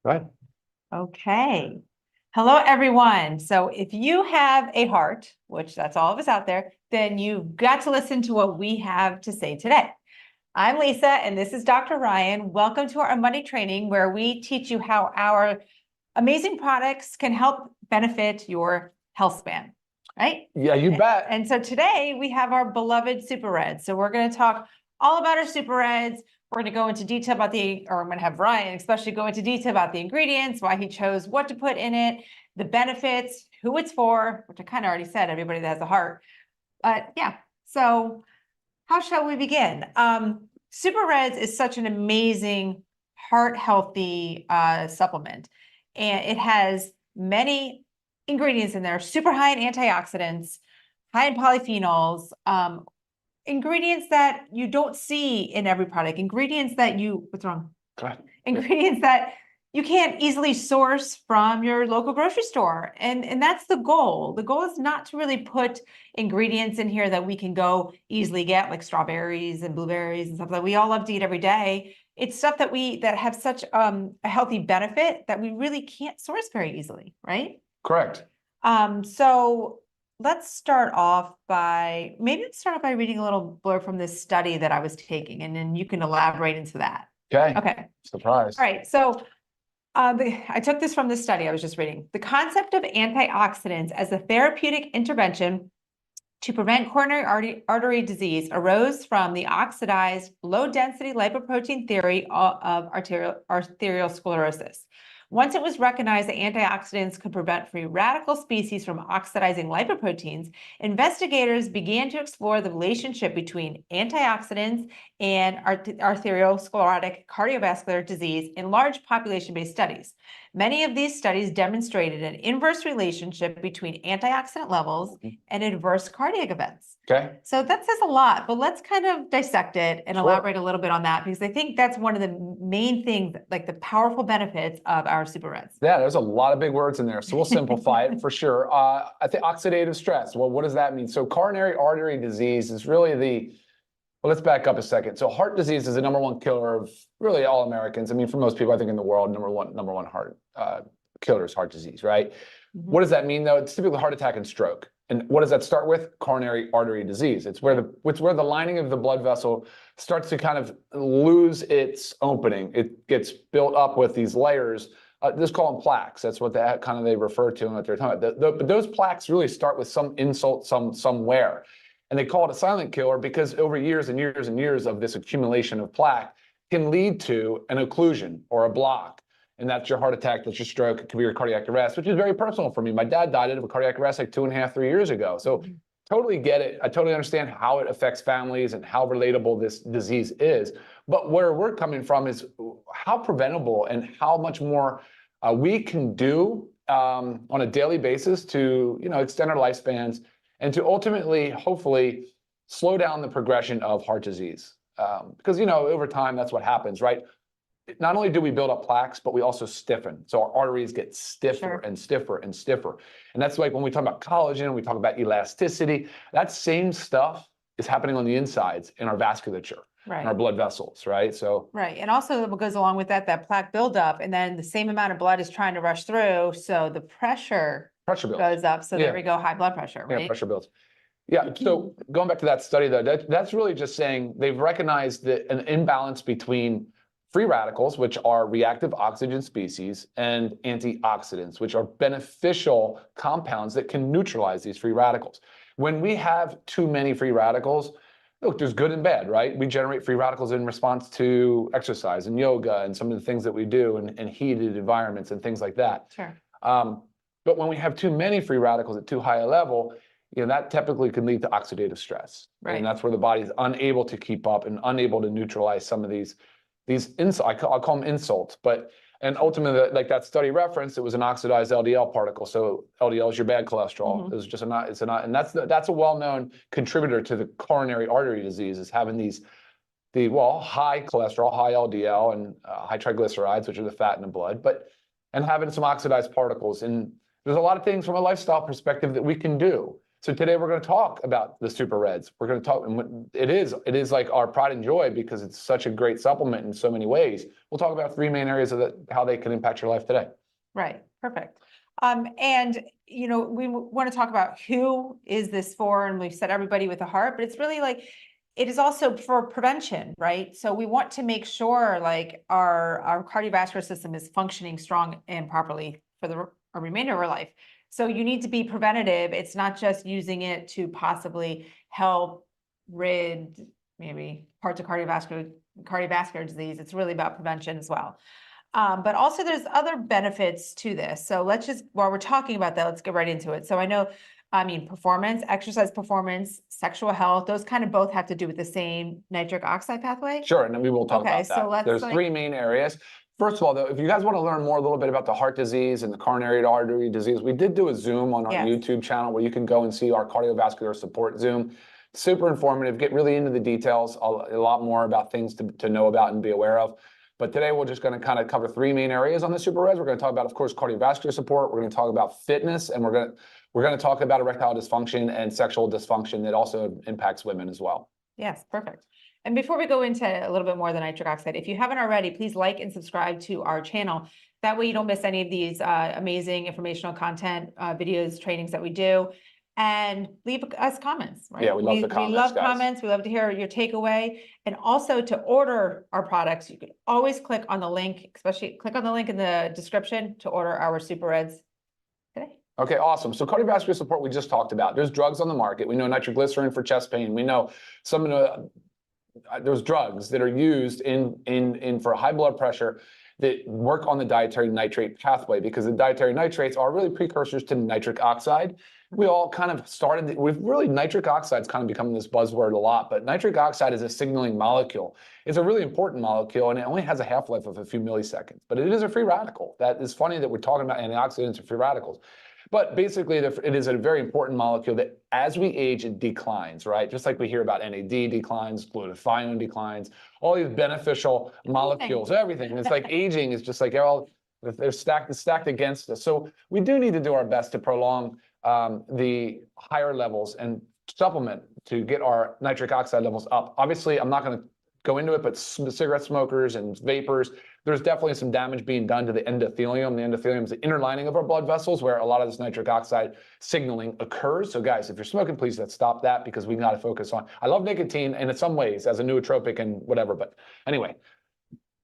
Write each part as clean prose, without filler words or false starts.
Right. Okay. Hello, everyone. So if you have a heart, which that's all of us out there, then you've got to listen to what we have to say today. I'm Lisa, and this is Dr. Ryan. Welcome to our Monday training, where we teach you how our amazing products can help benefit your health span, right? Yeah, you bet. And so today we have our beloved Super Reds. So we're going to talk all about our Super Reds. We're going to go into detail about I'm going to have Ryan especially go into detail about the ingredients, why he chose what to put in it, the benefits, who it's for, which I kind of already said, everybody that has a heart. But yeah, so how shall we begin? Super Reds is such an amazing heart healthy supplement, and it has many ingredients in there, super high in antioxidants, high in polyphenols, ingredients that you don't see in every product, what's wrong? Ingredients that you can't easily source from your local grocery store. And that's the goal. The goal is not to really put ingredients in here that we can go easily get, like strawberries and blueberries and stuff that we all love to eat every day. It's stuff that have such a healthy benefit that we really can't source very easily, right? Correct. So let's start off by reading a little blurb from this study that I was taking, and then you can elaborate into that. Okay. Okay. Surprise. All right. So I took this from this study I was just reading. The concept of antioxidants as a therapeutic intervention to prevent coronary artery disease arose from the oxidized low-density lipoprotein theory of arterial sclerosis. Once it was recognized that antioxidants could prevent free radical species from oxidizing lipoproteins, investigators began to explore the relationship between antioxidants and arteriosclerotic cardiovascular disease in large population-based studies. Many of these studies demonstrated an inverse relationship between antioxidant levels and adverse cardiac events. Okay. So that says a lot, but let's kind of dissect it and elaborate a little bit on that, because I think that's one of the main things, like the powerful benefits of our Super Reds. Yeah, there's a lot of big words in there, so we'll simplify it for sure. I think oxidative stress. Well, what does that mean? So coronary artery disease is really well, let's back up a second. So heart disease is the #1 killer of really all Americans. I mean, for most people, I think in the world, number one heart killer is heart disease, right? Mm-hmm. What does that mean, though? It's typically heart attack and stroke. And what does that start with? Coronary artery disease. It's where the lining of the blood vessel starts to kind of lose its opening. It gets built up with these layers. Just call them plaques. That's what they refer to and what they're talking about. But those plaques really start with some insult somewhere. And they call it a silent killer because over years and years and years of this accumulation of plaque can lead to an occlusion or a block. And that's your heart attack, that's your stroke, it could be your cardiac arrest, which is very personal for me. My dad died of a cardiac arrest like 2.5, 3 years ago. So totally get it. I totally understand how it affects families and how relatable this disease is. But where we're coming from is how preventable and how much more we can do on a daily basis to, extend our lifespans and to ultimately, hopefully, slow down the progression of heart disease. Because, over time, that's what happens, right? Not only do we build up plaques, but we also stiffen. So our arteries get stiffer and stiffer and stiffer. And that's like when we talk about collagen, we talk about elasticity, that same stuff is happening on the insides in our vasculature, in our blood vessels, right? So right. And also what goes along with that plaque buildup, and then the same amount of blood is trying to rush through. So the pressure builds. Goes up. So there we go, high blood pressure, right? Yeah, pressure builds. Yeah, so going back to that study, though, that's really just saying they've recognized that an imbalance between free radicals, which are reactive oxygen species, and antioxidants, which are beneficial compounds that can neutralize these free radicals. When we have too many free radicals, look, there's good and bad, right? We generate free radicals in response to exercise and yoga and some of the things that we do in heated environments and things like that. Sure. But when we have too many free radicals at too high a level, that typically can lead to oxidative stress. Right. And that's where the body is unable to keep up and unable to neutralize some of these insults. I'll call them insults, and ultimately, like that study referenced, it was an oxidized LDL particle. So LDL is your bad cholesterol. Mm-hmm. It's just and that's a well-known contributor to the coronary artery disease, is having high cholesterol, high LDL, and high triglycerides, which are the fat in the blood, and having some oxidized particles. And there's a lot of things from a lifestyle perspective that we can do So today we're going to talk about the Super Reds. We're going to talk, and it is like our pride and joy because it's such a great supplement in so many ways. We'll talk about three main areas of how they can impact your life today. Right, perfect. And you know, we want to talk about who is this for, and we've said everybody with a heart, but it's really like, it is also for prevention, right? So we want to make sure like our cardiovascular system is functioning strong and properly for the remainder of our life. So you need to be preventative. It's not just using it to possibly help rid maybe parts of cardiovascular disease. It's really about prevention as well. But also there's other benefits to this. So let's just, while we're talking about that, let's get right into it. So I know, performance, exercise performance, sexual health, those kind of both have to do with the same nitric oxide pathway. Sure, and then we will talk Okay, about that. so let's There's three main areas. First of all, though, if you guys want to learn more a little bit about the heart disease and the coronary artery disease, we did do a Zoom on our YouTube channel where you can go and see our cardiovascular support Zoom. Super informative, get really into the details, a lot more about things to know about and be aware of. But today we're just going to kind of cover three main areas on the Super Reds. We're going to talk about, of course, cardiovascular support. We're going to talk about fitness, and we're going to talk about erectile dysfunction and sexual dysfunction that also impacts women as well. Yes, perfect. And before we go into a little bit more of the nitric oxide, if you haven't already, please like and subscribe to our channel. That way you don't miss any of these amazing informational content, videos, trainings that we do. And leave us comments, right? Yeah, we love the comments, We love guys. comments. We love to hear your takeaway. And also to order our products, you can always click on the link, especially click on the link in the description to order our Super Reds today. Okay, awesome. So cardiovascular support we just talked about. There's drugs on the market. We know nitroglycerin for chest pain. We know some of the there's drugs that are used for high blood pressure that work on the dietary nitrate pathway, because the dietary nitrates are really precursors to nitric oxide. We all kind of started, nitric oxide's kind of becoming this buzzword a lot, but nitric oxide is a signaling molecule. It's a really important molecule, and it only has a half-life of a few milliseconds, but it is a free radical. That is funny that we're talking about antioxidants and free radicals. But basically, it is a very important molecule that as we age, it declines, right? Just like we hear about NAD declines, glutathione declines, all these beneficial molecules, everything. And it's like aging is just like they're stacked against us. So we do need to do our best to prolong the higher levels and supplement to get our nitric oxide levels up. Obviously, I'm not going to go into it, but cigarette smokers and vapors, there's definitely some damage being done to the endothelium. The endothelium is the inner lining of our blood vessels where a lot of this nitric oxide signaling occurs. So guys, if you're smoking, please let's stop that, because we got to focus on, I love nicotine and in some ways as a nootropic and whatever, but anyway,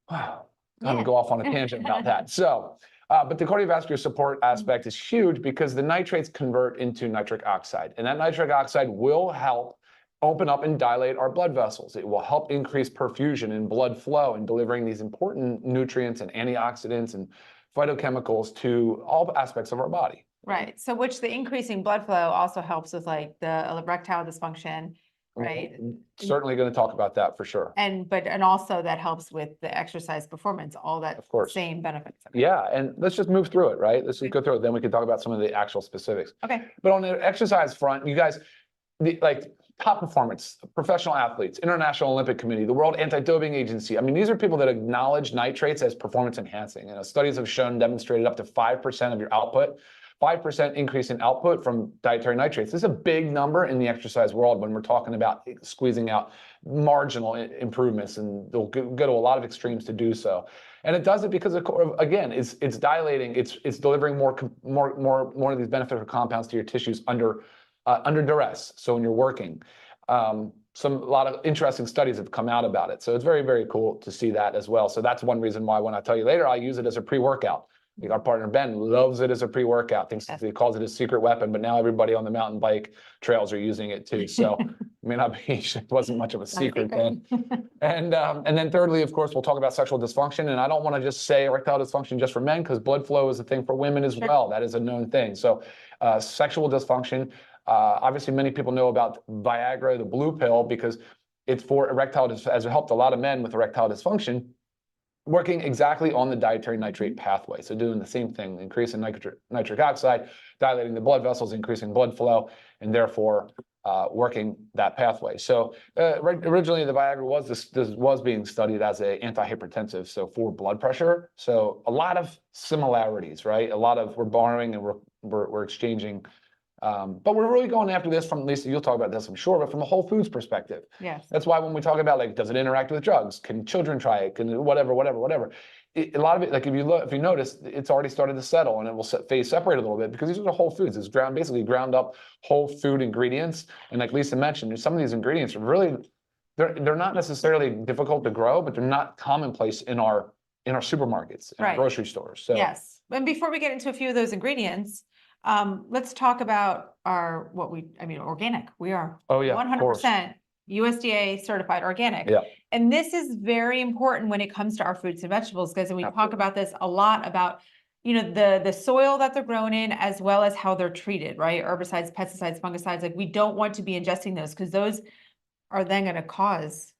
wow, I'm going to go off on a tangent about that. So, but the cardiovascular support aspect is huge because the nitrates convert into nitric oxide, and that nitric oxide will help open up and dilate our blood vessels. It will help increase perfusion and blood flow and delivering these important nutrients and antioxidants and phytochemicals to all aspects of our body. Right. So which the increasing blood flow also helps with like the erectile dysfunction, right? Certainly going to talk about that for sure. And also that helps with the exercise performance, all that of course same benefits. Okay. Yeah, and let's just move through it, right? Let's just go through it. Then we can talk about some of the actual specifics. Okay. But on the exercise front, you guys, like top performance, professional athletes, International Olympic Committee, the World Anti-Doping Agency. I mean, these are people that acknowledge nitrates as performance enhancing. Studies have demonstrated up to 5% of your output, 5% increase in output from dietary nitrates. This is a big number in the exercise world when we're talking about squeezing out marginal improvements, and they'll go to a lot of extremes to do so. And it does it because, again, it's dilating, it's delivering more of these beneficial compounds to your tissues under duress. So when you're working, a lot of interesting studies have come out about it. So it's very, very cool to see that as well. So that's one reason why when I tell you later, I use it as a pre-workout. Our partner Ben loves it as a pre-workout. He calls it his secret weapon, but now everybody on the mountain bike trails are using it too. So it may not be, it wasn't much of a secret then. And then thirdly, of course, we'll talk about sexual dysfunction. And I don't want to just say erectile dysfunction just for men, because blood flow is a thing for women as well. That is a known thing. So sexual dysfunction. Obviously, many people know about Viagra, the blue pill, because it's for erectile dysfunction, as it helped a lot of men with erectile dysfunction, working exactly on the dietary nitrate pathway. So doing the same thing, increasing nitric oxide, dilating the blood vessels, increasing blood flow, and therefore working that pathway. So originally the Viagra was being studied as an antihypertensive, so for blood pressure. So a lot of similarities, right? We're borrowing and we're exchanging But we're really going after this from, Lisa, you'll talk about this, I'm sure, but from a whole foods perspective. Yes. That's why when we talk about, like, does it interact with drugs? Can children try it? Can whatever. A lot of it, like, if you notice, it's already started to settle, and it will phase separate a little bit, because these are the whole foods. It's basically ground up whole food ingredients. And like Lisa mentioned, some of these ingredients are really, they're not necessarily difficult to grow, but they're not commonplace in our supermarkets, in our Right. grocery stores. So Yes. And before we get into a few of those ingredients, let's talk about organic. We are Oh yeah, of course. 100% USDA certified organic. Yeah. And this is very important when it comes to our fruits and vegetables, because we talk Absolutely. about this a lot about, the soil that they're grown in, as well as how they're treated, right? Herbicides, pesticides, fungicides. Like, we don't want to be ingesting those, because those are then going to cause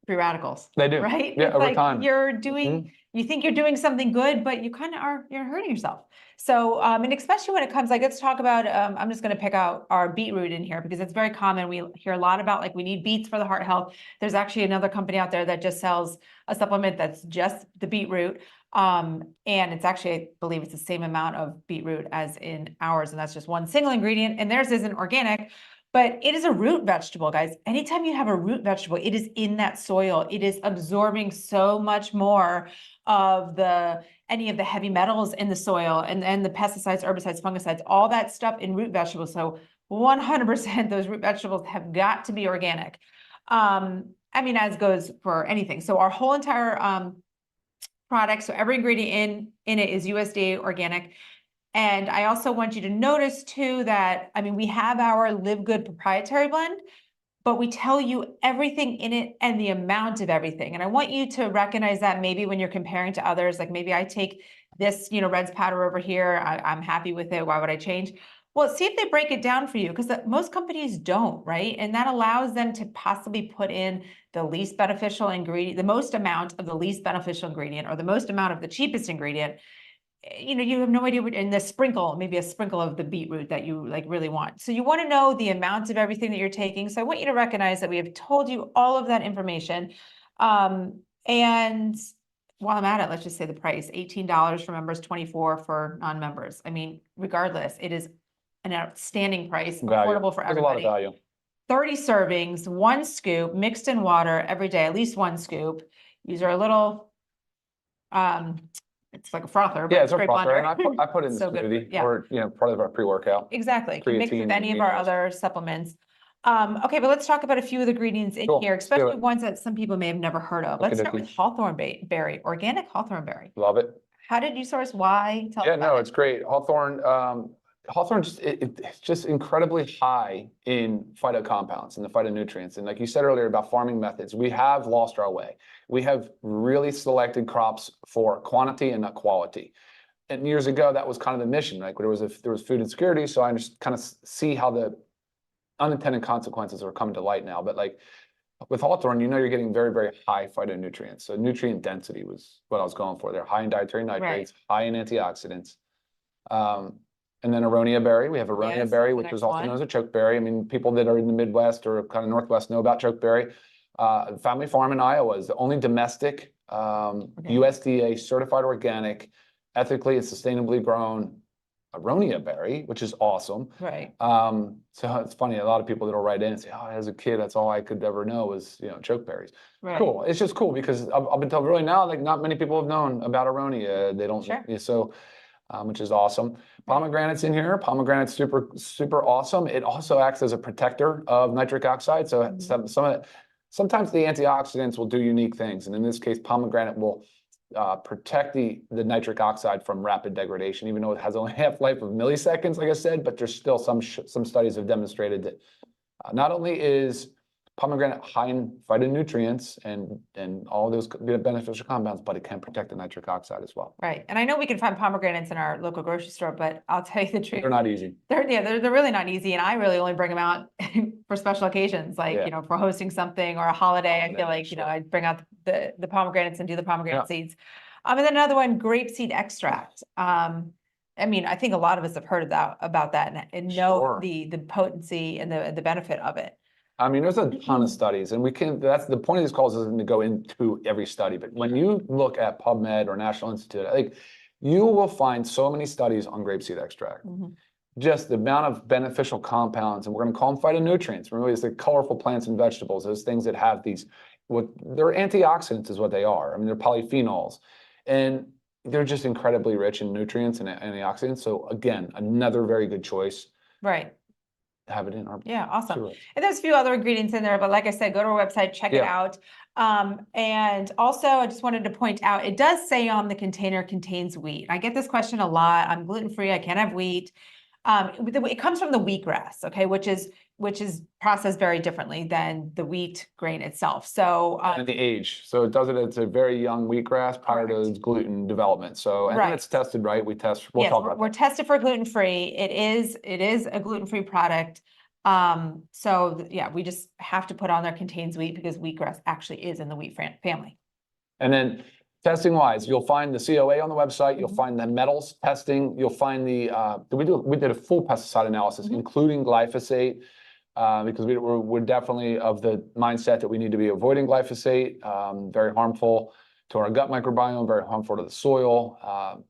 free radicals. They do. Right? Yeah, It's over like time. you're doing, you think you're doing something good, but you kind of you're hurting yourself. So, and especially when it comes, like, let's talk about, I'm just going to pick out our beetroot in here, because it's very common. We hear a lot about, like, we need beets for the heart health. There's actually another company out there that just sells a supplement that's just the beetroot. And it's actually, I believe it's the same amount of beetroot as in ours. And that's just one single ingredient, and theirs isn't organic. But it is a root vegetable, guys. Anytime you have a root vegetable, it is in that soil. It is absorbing so much more of any of the heavy metals in the soil, and the pesticides, herbicides, fungicides, all that stuff in root vegetables. So 100% those root vegetables have got to be organic. As goes for anything. So our whole entire product, so every ingredient in it is USDA organic. And I also want you to notice too that, we have our Live Good proprietary blend, but we tell you everything in it and the amount of everything. And I want you to recognize that maybe when you're comparing to others, like maybe I take this, Red's powder over here, I'm happy with it, why would I change? Well, see if they break it down for you, because most companies don't, right? And that allows them to possibly put in the least beneficial ingredient, the most amount of the least beneficial ingredient, or the most amount of the cheapest ingredient. You have no idea what, and maybe a sprinkle of the beetroot that you really want. So you want to know the amount of everything that you're taking. So I want you to recognize that we have told you all of that information. And while I'm at it, let's just say the price, $18 for members, $24 for non-members. Regardless, it is an outstanding price, affordable for everybody. There's a lot of value. 30 servings, 1 scoop, mixed in water every day, at least 1 scoop. These are a little, it's like a frother, but yeah, it's a great frother, blender. and I put it in the smoothie, or part of our pre-workout. Exactly. Can mix with creatine, any of our aminos. other supplements. Okay, but let's talk about a few of the ingredients in Cool, here, let's do especially it. ones that some people may have never heard of. Let's start with hawthorn berry, organic hawthorn berry. Love it. How did you source? Why? Tell us Yeah, about no, it. it's great. Hawthorn it's just incredibly high in phytocompounds and the phytonutrients. And like you said earlier about farming methods, we have lost our way. We have really selected crops for quantity and not quality. And years ago, that was kind of the mission. Like, there was food insecurity, so I just kind of see how the unintended consequences are coming to light now. But like with hawthorn, you're getting very, very high phytonutrients. So nutrient density was what I was going for there. High in dietary nitrates, high in antioxidants. And then aronia berry. We have aronia berry, which is also known as a chokeberry. People that are in the Midwest or kind of Northwest know about chokeberry. Family Farm in Iowa is the only domestic USDA certified organic, ethically and sustainably grown aronia berry, which is awesome. Right. So it's funny, a lot of people that'll write in and say, "Oh, as a kid, that's all I could ever know was chokeberries." Right. Cool. It's just cool because up until really now, like, not many people have known about aronia. They don't. Sure. So. Which is awesome. Pomegranate's in here. Pomegranate's super, super awesome. It also acts as a protector of nitric oxide. So sometimes the antioxidants will do unique things. And in this case, pomegranate will protect the nitric oxide from rapid degradation, even though it has only half-life of milliseconds, like I said, but there's still some studies have demonstrated that not only is pomegranate high in phytonutrients and all those beneficial compounds, but it can protect the nitric oxide as well. Right. And I know we can find pomegranates in our local grocery store, but I'll tell you the truth. They're not easy. They're really not easy. And I really only bring them out for special occasions, like, for hosting something or a holiday. I feel like, I bring out the pomegranates and do the pomegranate seeds. And then another one, grapeseed extract. I think a lot of us have heard about that and know the potency and the benefit of it. There's a ton of studies, and that's the point of these calls, isn't to go into every study, but when you look at PubMed or National Institute, you will find so many studies on grapeseed extract. just the amount of beneficial compounds, and we're going to call them phytonutrients. Really, it's the colorful plants and vegetables, those things that have these, what they're antioxidants is what they are. I mean, they're polyphenols, and they're just incredibly rich in nutrients and antioxidants. So again, another very good choice. Right. Have it in our Yeah, awesome. cereals. And there's a few other ingredients in there, but like I said, go to our website, check it out. And also I just wanted to point out, it does say on the container contains wheat. I get this question a lot. I'm gluten-free, I can't have wheat. It comes from the wheatgrass, okay, which is processed very differently than the wheat grain itself. So and the age. So it does it, it's a very young wheatgrass prior to its gluten development. So and then it's tested, right? We'll talk about we're that. tested for gluten-free. It is a gluten-free product. So yeah, we just have to put on there contains wheat because wheatgrass actually is in the wheat family. And then testing wise, you'll find the COA on the website, you'll find the metals testing, you'll find the we did a full pesticide analysis, including glyphosate, because we're definitely of the mindset that we need to be avoiding glyphosate, very harmful to our gut microbiome, very harmful to the soil,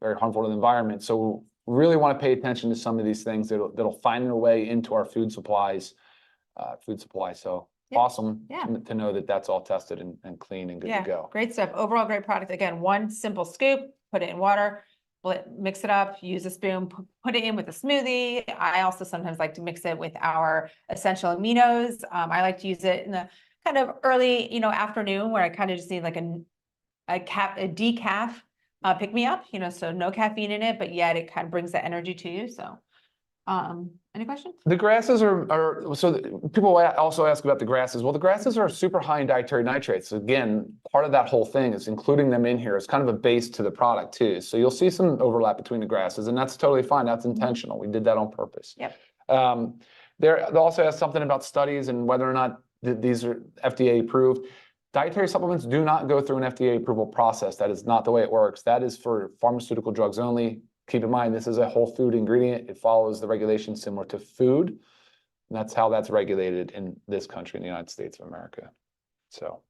very harmful to the environment. So we really want to pay attention to some of these things that'll find their way into our food supplies. So awesome to know that that's all tested and clean and good to go. Great stuff. Overall, great product. Again, one simple scoop, put it in water, mix it up, use a spoon, put it in with a smoothie. I also sometimes like to mix it with our essential aminos. I like to use it in the kind of early, afternoon where I kind of just need like a decaf pick me up, so no caffeine in it, but yet it kind of brings the energy to you. So any questions? The grasses are so people also ask about the grasses. Well, the grasses are super high in dietary nitrates. Again, part of that whole thing is including them in here is kind of a base to the product too. So you'll see some overlap between the grasses, and that's totally fine. That's intentional. We did that on purpose. Yep. They also asked something about studies and whether or not these are FDA approved. Dietary supplements do not go through an FDA approval process. That is not the way it works. That is for pharmaceutical drugs only. Keep in mind, this is a whole food ingredient. It follows the regulations similar to food. And that's how that's regulated in this country, in the United States of America. So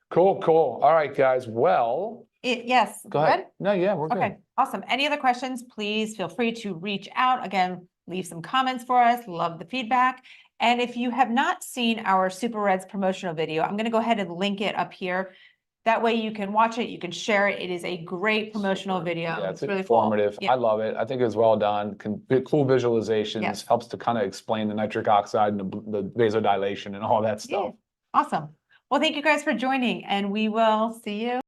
cool. All right, guys. Well, yes. Go ahead. No, yeah, we're good. Okay, awesome. Any other questions, please feel free to reach out. Again, leave some comments for us. Love the feedback. And if you have not seen our Super Reds promotional video, I'm going to go ahead and link it up here. That way you can watch it, you can share it. It is a great promotional video. Yeah, it's really informative. Cool. Yeah. I love it. I think it was well done. Cool visualizations, helps to kind of explain the nitric oxide and the vasodilation and all that stuff. Yeah. Awesome. Well, thank you guys for joining, and we will see you